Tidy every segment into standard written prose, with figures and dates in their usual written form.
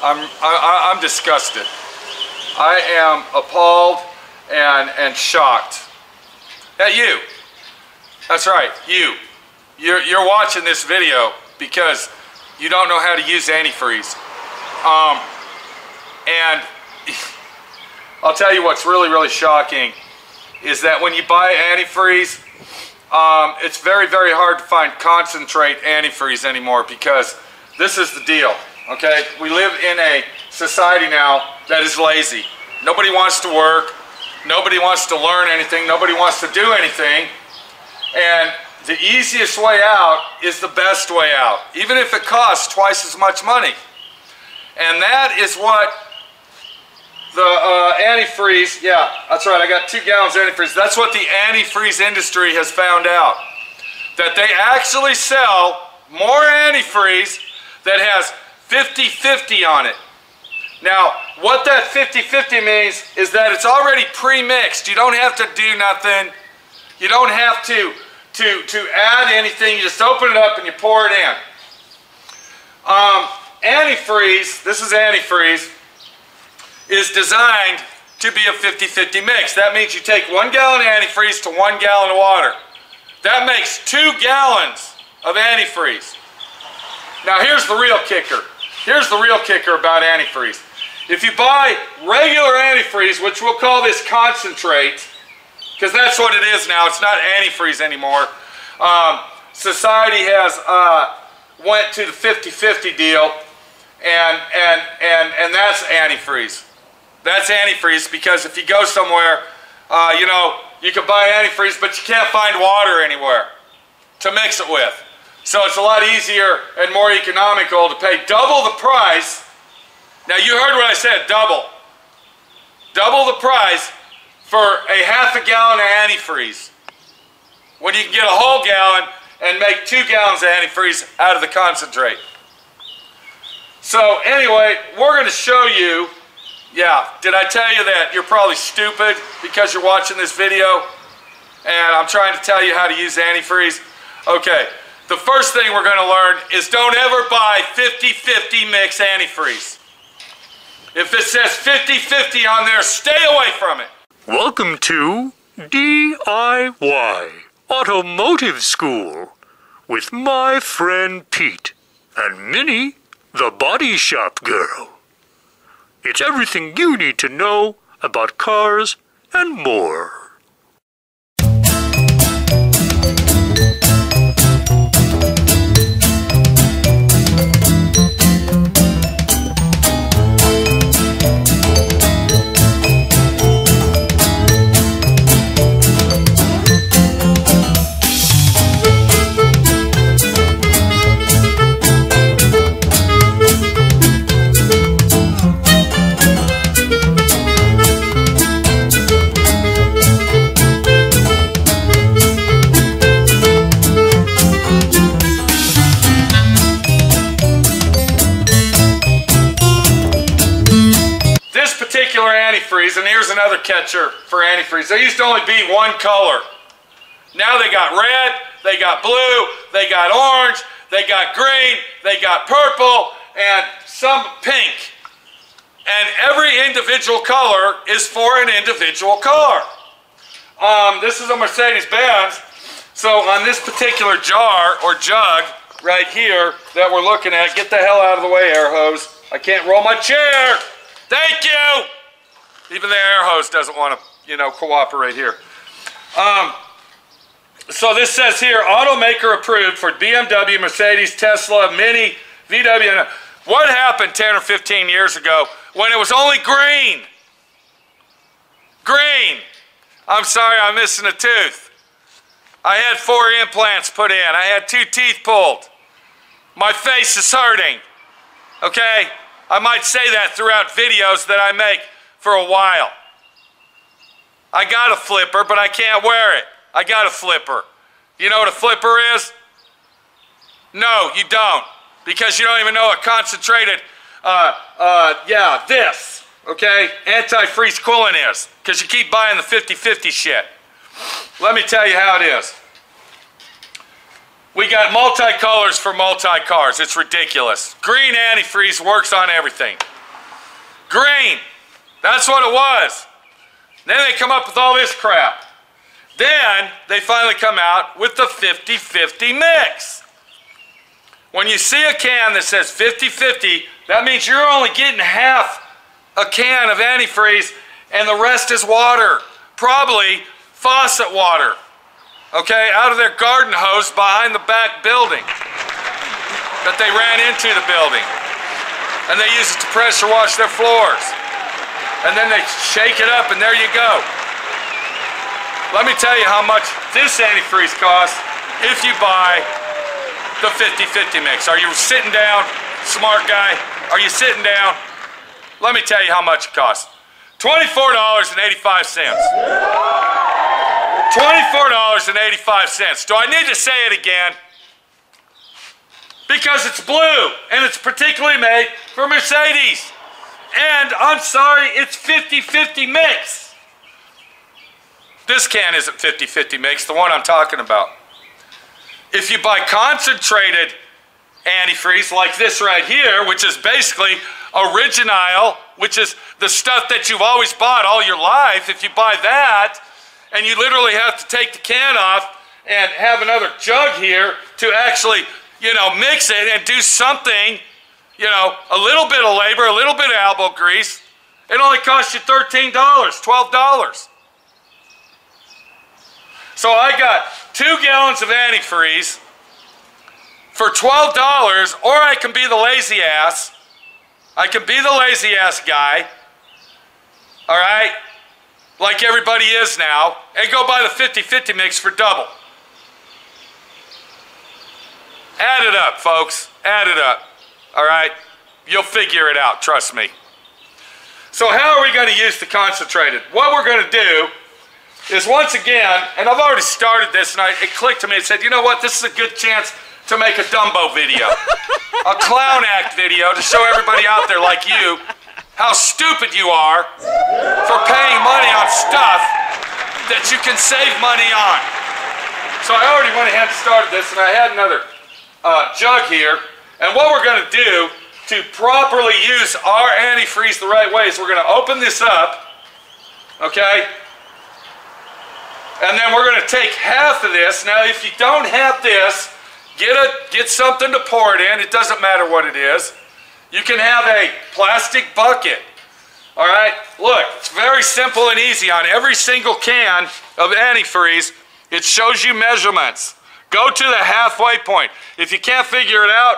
I'm disgusted. I am appalled and shocked at you. That's right, you. You're watching this video because you don't know how to use antifreeze. And I'll tell you what's really shocking is that when you buy antifreeze, it's very hard to find concentrate antifreeze anymore, because this is the deal, okay? We live in a society now that is lazy. Nobody wants to work. Nobody wants to learn anything. Nobody wants to do anything. And the easiest way out is the best way out, even if it costs twice as much money. And that is what the antifreeze, yeah, that's right, I got 2 gallons of antifreeze. That's what the antifreeze industry has found out. That they actually sell more antifreeze that has 50-50 on it. Now, what that 50-50 means is that it's already pre-mixed. You don't have to do nothing. You don't have to add anything. You just open it up and you pour it in. Antifreeze, this is antifreeze, is designed to be a 50-50 mix. That means you take 1 gallon of antifreeze to 1 gallon of water. That makes 2 gallons of antifreeze. Now here's the real kicker. Here's the real kicker about antifreeze. If you buy regular antifreeze, which we'll call this concentrate, because that's what it is now, it's not antifreeze anymore. Society has went to the 50-50 deal, and that's antifreeze. That's antifreeze, because if you go somewhere, you know, you can buy antifreeze, but you can't find water anywhere to mix it with. So it's a lot easier and more economical to pay double the price. Now you heard what I said, double. Double the price for a half a gallon of antifreeze, when you can get a whole gallon and make 2 gallons of antifreeze out of the concentrate. So anyway, we're going to show you, yeah, did I tell you that you're probably stupid because you're watching this video and I'm trying to tell you how to use antifreeze? Okay, the first thing we're going to learn is don't ever buy 50-50 mix antifreeze. If it says 50-50 on there, stay away from it. Welcome to D.I.Y. Automotive School with my friend Pete and Minnie, the body shop girl. It's everything you need to know about cars and more. Antifreeze, and here's another catcher for antifreeze. There used to only be one color. Now they got red, they got blue, they got orange, they got green, they got purple, and some pink. And every individual color is for an individual car. This is a Mercedes-Benz. So on this particular jar or jug right here that we're looking at, get the hell out of the way, air hose. I can't roll my chair. Thank you. Even the air hose doesn't want to, you know, cooperate here. So this says here, automaker approved for BMW, Mercedes, Tesla, Mini, VW. What happened 10 or 15 years ago when it was only green? Green. I'm sorry, I'm missing a tooth. I had 4 implants put in. I had 2 teeth pulled. My face is hurting. Okay? I might say that throughout videos that I make for a while. I got a flipper, but I can't wear it. I got a flipper. You know what a flipper is? No, you don't. Because you don't even know what concentrated, this, okay, antifreeze coolant is. Because you keep buying the 50-50 shit. Let me tell you how it is. We got multicolors for multi-cars. It's ridiculous. Green antifreeze works on everything. Green. That's what it was. Then they come up with all this crap. Then they finally come out with the 50-50 mix. When you see a can that says 50-50, that means you're only getting half a can of antifreeze and the rest is water. Probably faucet water. Okay, out of their garden hose behind the back building that they ran into the building. And they use it to pressure wash their floors. And then they shake it up and there you go. Let me tell you how much this antifreeze costs if you buy the 50-50 mix. Are you sitting down, smart guy? Are you sitting down? Let me tell you how much it costs. $24.85. $24.85. Do I need to say it again? Because it's blue, and it's particularly made for Mercedes. And, I'm sorry, it's 50-50 mix. This can isn't 50-50 mix, the one I'm talking about. If you buy concentrated antifreeze like this right here, which is basically original, which is the stuff that you've always bought all your life, if you buy that, and you literally have to take the can off and have another jug here to actually, you know, mix it and do something, you know, a little bit of labor, a little bit of elbow grease, it only costs you $13, $12. So I got 2 gallons of antifreeze for $12, or I can be the lazy ass. I can be the lazy ass guy, all right, like everybody is now, and go buy the 50-50 mix for double. Add it up, folks. Add it up. All right? You'll figure it out, trust me. So how are we going to use the concentrated? What we're going to do is, once again, and I've already started this, and it clicked to me and said, you know what, this is a good chance to make a Dumbo video. A clown act video to show everybody out there like you how stupid you are for paying money on stuff that you can save money on. So I already went ahead and started this, and I had another jug here, and what we're going to do to properly use our antifreeze the right way is we're going to open this up, okay, and then we're going to take half of this. Now if you don't have this, get something to pour it in. It doesn't matter what it is. You can have a plastic bucket. All right, look, it's very simple and easy. On every single can of antifreeze, it shows you measurements. Go to the halfway point. If you can't figure it out,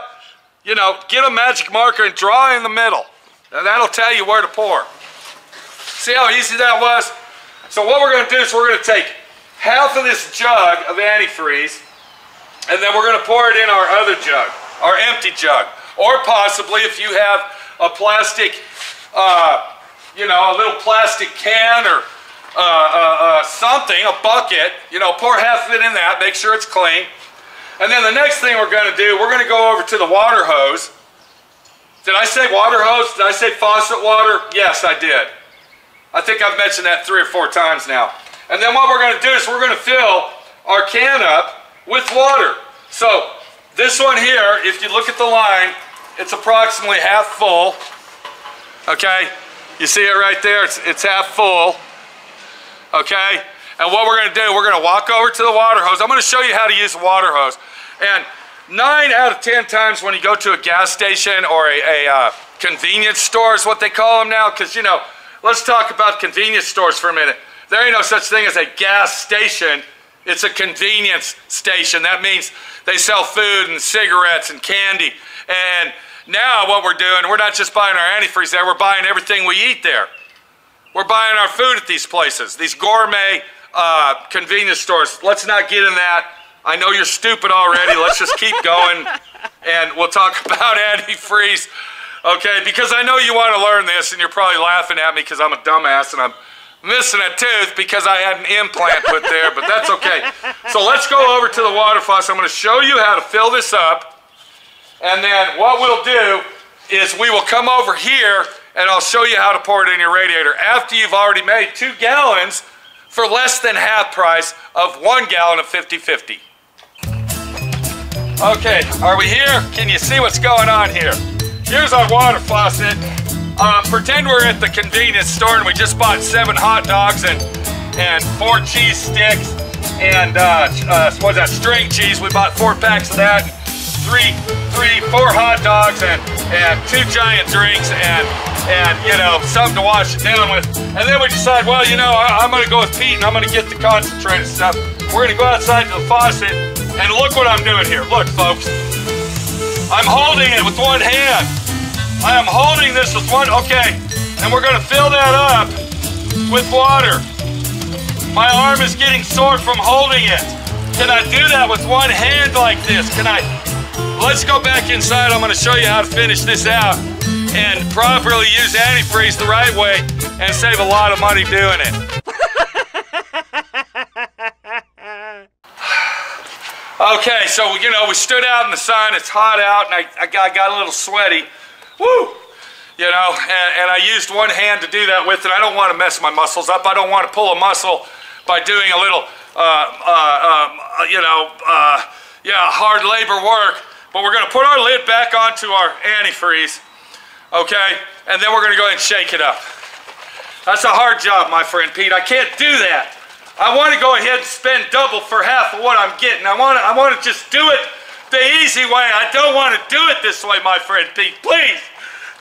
you know, get a magic marker and draw in the middle. And that'll tell you where to pour. See how easy that was? So what we're going to do is we're going to take half of this jug of antifreeze, and then we're going to pour it in our other jug, our empty jug. Or possibly if you have a plastic, you know, a little plastic can or something, a bucket, you know, pour half of it in that, make sure it's clean. And then the next thing we're going to do, we're going to go over to the water hose. Did I say water hose? Did I say faucet water? Yes, I did. I think I've mentioned that 3 or 4 times now. And then what we're going to do is we're going to fill our can up with water. So this one here, if you look at the line, it's approximately half full. Okay, you see it right there, it's half full. Okay, and what we're going to do, we're going to walk over to the water hose. I'm going to show you how to use a water hose. And 9 out of 10 times when you go to a gas station or a convenience store is what they call them now, because, you know, let's talk about convenience stores for a minute. There ain't no such thing as a gas station. It's a convenience station. That means they sell food and cigarettes and candy. And now what we're doing, we're not just buying our antifreeze there, we're buying everything we eat there. We're buying our food at these places, these gourmet convenience stores. Let's not get in that. I know you're stupid already. Let's just keep going, and we'll talk about antifreeze, okay? Because I know you want to learn this, and you're probably laughing at me because I'm a dumbass, and I'm missing a tooth because I had an implant put there, but that's okay. So let's go over to the water faucet. I'm going to show you how to fill this up, and then what we'll do is we will come over here and I'll show you how to pour it in your radiator after you've already made 2 gallons for less than half price of 1 gallon of 50-50. Okay, are we here? Can you see what's going on here? Here's our water faucet. Pretend we're at the convenience store and we just bought 7 hot dogs and 4 cheese sticks and what's that, string cheese. We bought 4 packs of that, and 4 hot dogs and 2 giant drinks and you know, something to wash it down with. And then we decide, well, you know, I'm gonna go with Pete and I'm gonna get the concentrated stuff. We're gonna go outside to the faucet and look what I'm doing here. Look, folks, I'm holding it with one hand. I am holding this with one, okay, and we're gonna fill that up with water. My arm is getting sore from holding it. Can I do that with one hand like this? Can I? Let's go back inside. I'm gonna show you how to finish this out and properly use antifreeze the right way and save a lot of money doing it. Okay, so you know, we stood out in the sun, it's hot out, and I got a little sweaty. Woo! You know, and I used one hand to do that with, and I don't want to mess my muscles up. I don't want to pull a muscle by doing a little, hard labor work. But we're going to put our lid back onto our antifreeze, okay? And then we're going to go ahead and shake it up. That's a hard job, my friend Pete. I can't do that. I want to go ahead and spend double for half of what I'm getting. I want to just do it the easy way. I don't want to do it this way, my friend Pete. Please,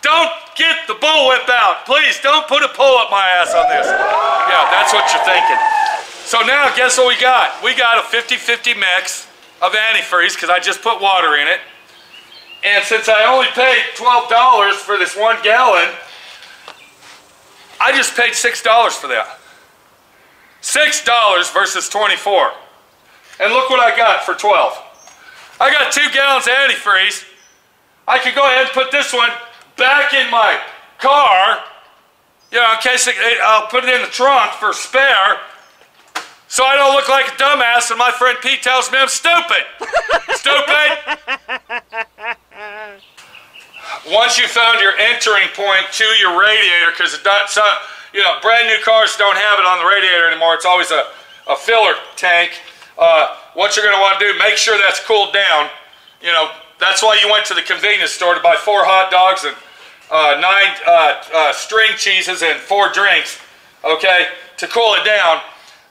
don't get the bullwhip out. Please, don't put a pull up my ass on this. Yeah, that's what you're thinking. So now, guess what we got? We got a 50-50 mix of antifreeze because I just put water in it. And since I only paid $12 for this 1 gallon, I just paid $6 for that. $6 versus 24. And look what I got for 12. I got 2 gallons of antifreeze. I could go ahead and put this one back in my car, you know, in case I'll put it in the trunk for spare, so I don't look like a dumbass and my friend Pete tells me I'm stupid. Stupid. Once you found your entering point to your radiator, because you know, brand new cars don't have it on the radiator anymore. It's always a filler tank. What you're going to want to do, make sure that's cooled down. You know, that's why you went to the convenience store to buy 4 hot dogs and 9 string cheeses and 4 drinks, okay, to cool it down.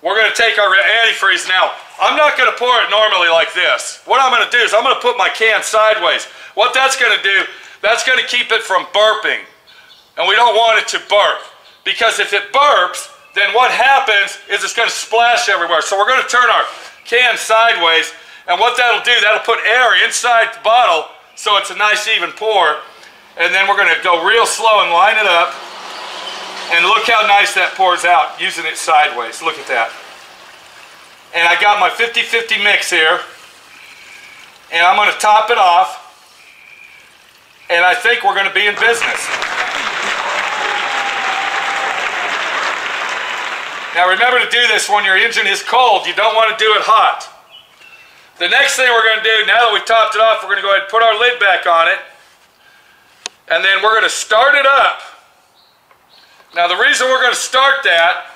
We're going to take our antifreeze now. I'm not going to pour it normally like this. What I'm going to do is I'm going to put my can sideways. What that's going to do, that's going to keep it from burping. And we don't want it to burp. Because if it burps, then what happens is it's going to splash everywhere. So we're going to turn our can sideways, and what that'll do, that'll put air inside the bottle so it's a nice even pour. And then we're going to go real slow and line it up. And look how nice that pours out using it sideways. Look at that. And I got my 50-50 mix here. And I'm going to top it off. And I think we're going to be in business. Now remember to do this when your engine is cold. You don't want to do it hot. The next thing we're going to do, now that we've topped it off, we're going to go ahead and put our lid back on it. And then we're going to start it up. Now the reason we're going to start that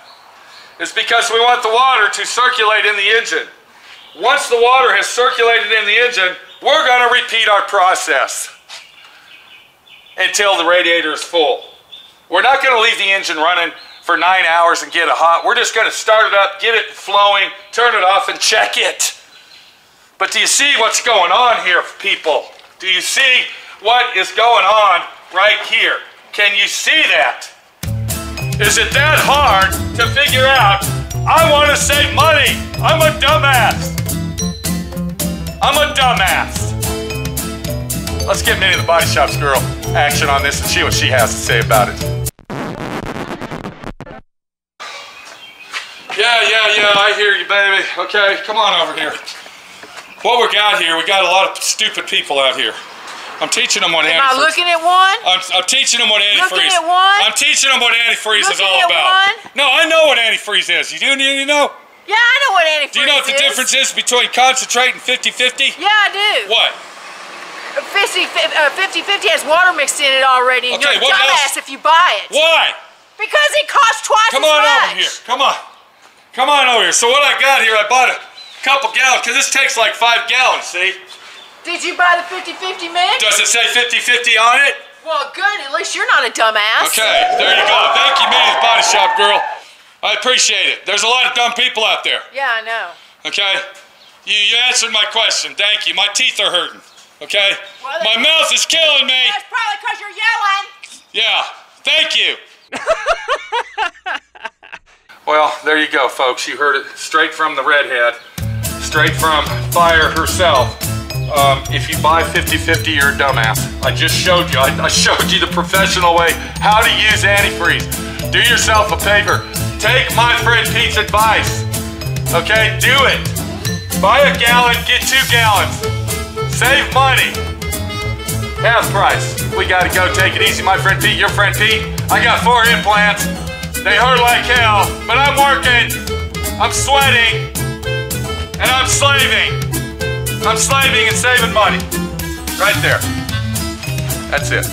is because we want the water to circulate in the engine. Once the water has circulated in the engine, we're going to repeat our process until the radiator is full. We're not going to leave the engine running for 9 hours and get it hot. We're just going to start it up, get it flowing, turn it off, and check it. But do you see what's going on here, people? Do you see what is going on right here? Can you see that? Is it that hard to figure out? I want to save money. I'm a dumbass. I'm a dumbass. Let's get Minnie the Body Shop's girl action on this and see what she has to say about it. Yeah, I hear you, baby. Okay, come on over here. What we got here, we got a lot of stupid people out here. I'm teaching them what antifreeze. Am I looking at one? I'm teaching them what antifreeze. Looking at one? I'm teaching them what antifreeze is all Looking at about. one? No, I know what antifreeze is. You know? Yeah, I know what antifreeze is. Do you know what the difference is between concentrate and 50-50? Yeah, I do. What? 50-50 has water mixed in it already, and Okay, you're a what dumbass else? if you buy it. Why? Because it costs twice Come as on much. over here. Come on. Come on over here. So what I got here, I bought a couple gallons, because this takes like 5 gallons, see? Did you buy the 50-50 mix? Does it say 50-50 on it? Well, good. At least you're not a dumbass. Okay, there you go. Thank you, Minnie, the body shop girl. I appreciate it. There's a lot of dumb people out there. Yeah, I know. Okay? You answered my question. Thank you. My teeth are hurting. Okay? Well, my mouth is killing me. That's probably because you're yelling. Yeah. Thank you. Well, there you go, folks. You heard it straight from the redhead. Straight from Fire herself. If you buy 50/50, you're a dumbass. I just showed you. I showed you the professional way how to use antifreeze. Do yourself a favor. Take my friend Pete's advice. Okay? Do it. Buy a gallon, get 2 gallons. Save money. Half price. We gotta go. Take it easy, my friend Pete. Your friend Pete. I got 4 implants. They hurt like hell, but I'm working. I'm sweating. And I'm slaving. I'm slaving and saving money. Right there. That's it.